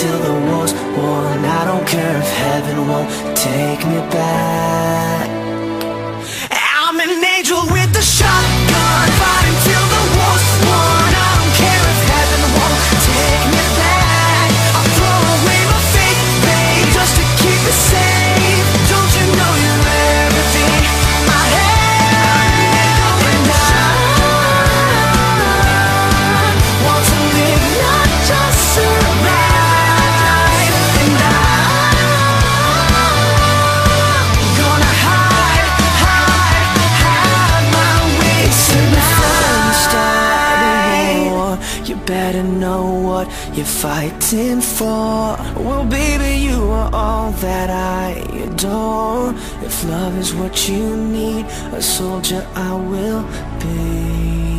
till the war's won. I don't care if heaven won't take me back. I'm an angel with a shotgun, fighting till the war's won. I don't care if heaven won't take me back. I'll throw away my faith, babe, just to keep it safe. Don't you know you're everything I have? And I want to live, not just survive. And I'm gonna hide my way tonight. Start a war, you better know what you're fighting for. Well, baby, you are all that I adore. If love is what you need, a soldier I will be.